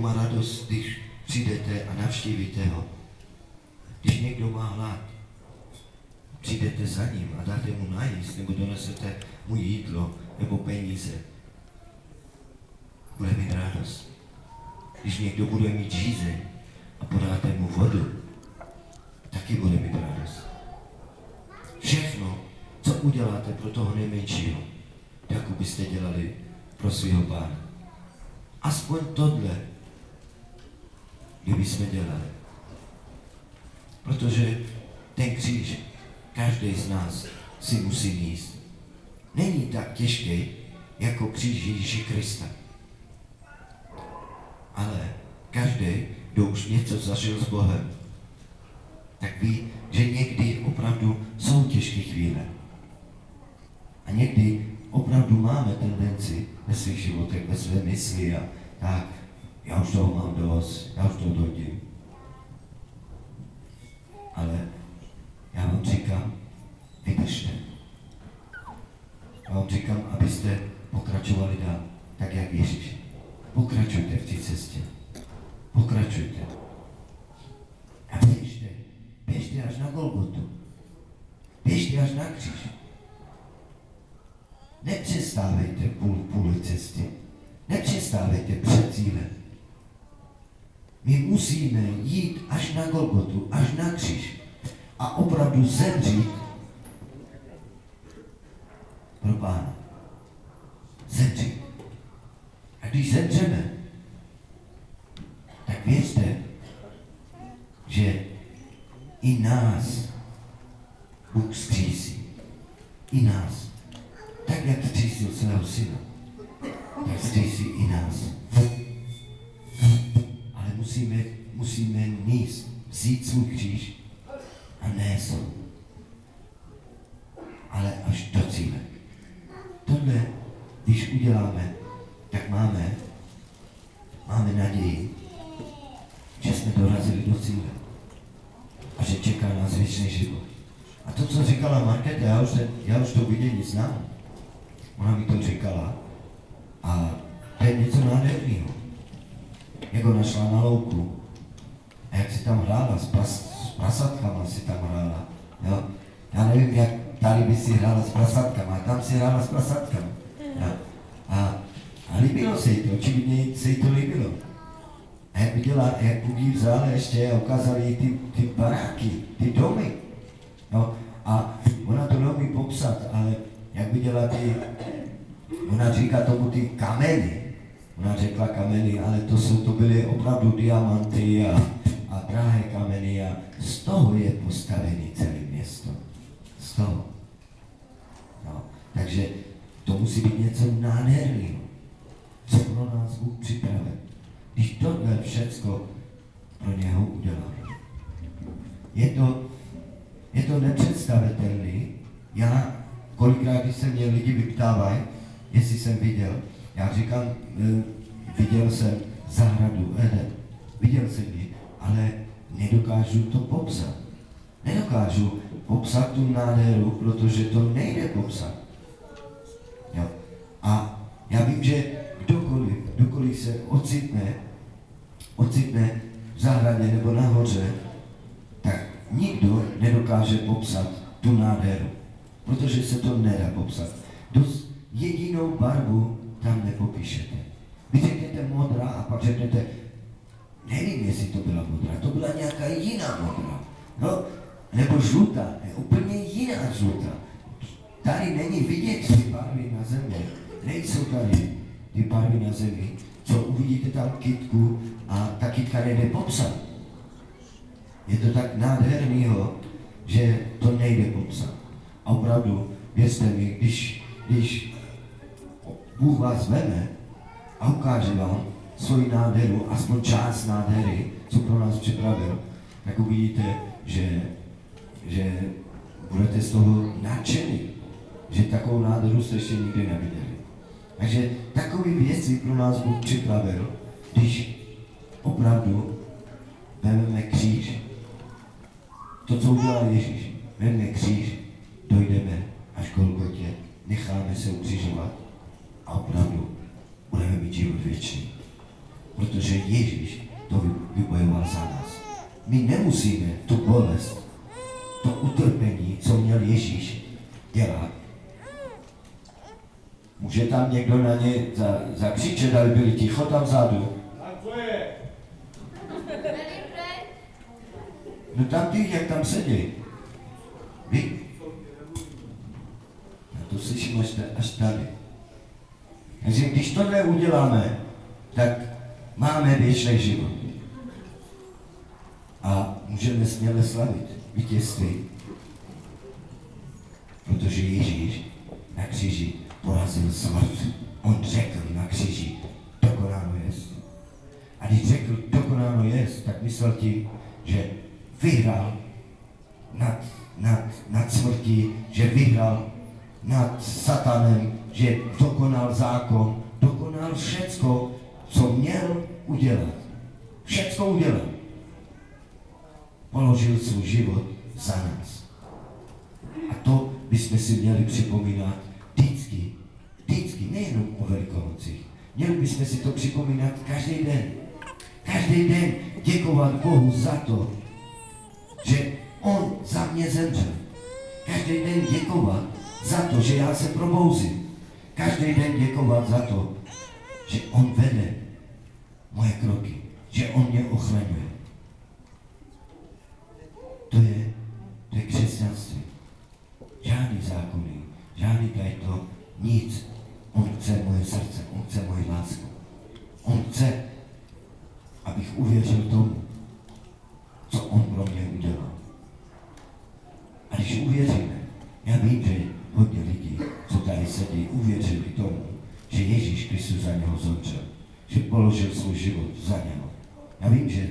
má radost, když přijdete a navštívíte ho. Když někdo má hlad, přijdete za ním a dáte mu najíst, nebo donesete mu jídlo, nebo peníze. Bude mít radost. Když někdo bude mít žízeň a podáte mu vodu, taky bude mít radost. Všechno, co uděláte pro toho nejmenšího, jako byste dělali pro svého Pána. Aspoň tohle, kdybychom dělali. Protože ten kříž každý z nás si musí níst. Není tak těžký, jako kříž Ježíše Krista. Ale každý, kdo už něco zažil s Bohem, tak ví, že někdy opravdu jsou těžké chvíle. A někdy opravdu máme tendenci ve svých životech, ve své mysli a tak, já už toho mám dost, já už toho dojím. Ale já vám říkám, vydržte. Já vám říkám, abyste pokračovali dál, tak jak Ježíš. Pokračujte v té cestě. Pokračujte. A běžte až na Golgotu. Běžte až na kříž. Nepřestávejte půl cesty. Nepřestávejte před cílem. My musíme jít až na Golgotu, až na kříž a opravdu zemřít pro Pána. Zemřít. A když zemřeme, tak věřte, že i nás Bůh vzkřísí. I nás. Tak, jak vzkřísil svého syna, tak vzkřísí i nás. Ale musíme níst, vzít svůj kříž a nést ho. Ale až do cíle. Tohle, když uděláme, tak máme naději, že jsme dorazili do cíle a že čeká nás věčný život. A to, co říkala Markéta, já už to vidění znám. Ona mi to říkala a to je něco nádherného. Jak ho našla na louku a jak si tam hrála, s prasatkama si tam hrála. Jo? Já nevím, jak tady by si hrála s prasatkama, tam si hrála s prasatkama. Jo? A líbilo se jí to, očividně se jí to líbilo. A jak viděla, jak Bůh jí vzal ještě a ukázal jí ty baráky, ty domy. No, a ona to neumí popsat, ale jak viděla ona říká tomu ty kameny. Ona řekla kameny, ale to byly opravdu diamanty a drahé kameny a z toho je postavený celé město. Z toho. No, takže to musí být něco nádherného, co pro nás Bůh připravil. Když tohle všecko pro něho uděláme. Je to nepředstavitelný. Já kolikrát, když se mě lidi vyptávají, jestli jsem viděl, já říkám, viděl jsem zahradu Eden. Viděl jsem ji, ale nedokážu to popsat. Nedokážu popsat tu nádheru, protože to nejde popsat. Jo. A já vím, že kdokoliv se ocitne v zahradě nebo nahoře, tak nikdo nedokáže popsat tu nádheru, protože se to nedá popsat. Dost jedinou barvu tam nepopíšete. Vy řeknete modrá a pak řeknete, nevím, jestli to byla modrá, to byla nějaká jiná modrá. No, nebo žlutá, je úplně jiná žlutá. Tady není vidět ty barvy na zemi, nejsou tady ty barvy na zemi, co uvidíte tam kytku a ta kytka nejde popsat. Je to tak nádhernýho, že to nejde popsat. A opravdu, věřte mi, když Bůh vás veme a ukáže vám svoji nádheru, aspoň část nádhery, co pro nás připravil, tak uvidíte, že budete z toho nadšení, že takovou nádheru jste ještě nikdy neviděli. Takže takové věci pro nás Bůh připravil, když opravdu vezmeme kříž. To, co udělal Ježíš, vezmeme kříž, dojdeme až k Golgotě, necháme se ukřižovat a opravdu budeme mít život věčný. Protože Ježíš to vybojoval za nás. My nemusíme tu bolest, to utrpení, co měl Ježíš, dělat. Může tam někdo na ně zakřičet, aby byli ticho tam vzadu? No tam ty, jak tam sedí. Vy? Já to slyším až tady. Takže když tohle uděláme, tak máme věčný život. A můžeme směle slavit vítězství. Protože Ježíš na kříži porazil smrt. On řekl na kříži, dokonáno jest. A když řekl, dokonáno jest, tak myslel tím, že vyhrál nad smrtí, že vyhrál nad satanem, že dokonal zákon, dokonal všecko, co měl udělat. Všecko udělal. Položil svůj život za nás. A to bychom si měli připomínat vždycky, nejenom o Velikonocích. Měli bychom si to připomínat každý den. Každý den děkovat Bohu za to, že On za mě zemřel. Každý den děkovat za to, že já se probouzím. Každý den děkovat za to, že On vede moje kroky, že On mě ochraňuje. To je křesťanství. Žádný zákony, žádný to, nic. On chce moje srdce, On chce moji lásku. On chce, abych uvěřil tomu, co On pro mě udělal. A když uvěříme, já vím, že hodně lidí, co tady sedí, uvěřili tomu, že Ježíš Kristus za něho zemřel, že položil svůj život za něho. Já vím, že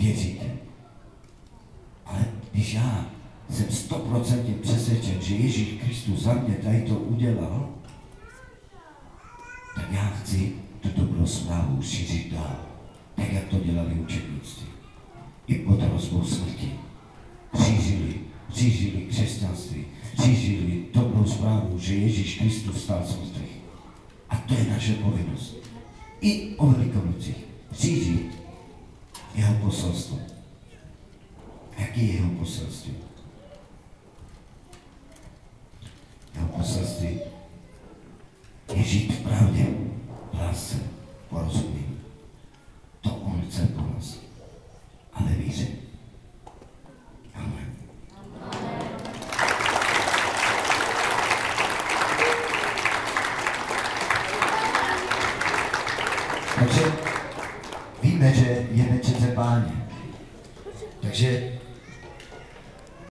věříte. Ale když já jsem 100% přesvědčen, že Ježíš Kristus za mě tady to udělal, tak já chci tu dobrou zprávu šířit dál, tak jak to dělali učednictví. I pod hrozbou smrti šířili křesťanství, šířili dobrou zprávu, že Ježíš Kristus vstal z mrtvých. A to je naše povinnost. I o Velikonocích šířit jeho poselstvo. Jaký je jeho poselství? Jeho poselství je žít v pravdě, v lásce, porozumění. To On chce po nás. A ve víře. Amen. Takže víme, že je Večeře Páně. Takže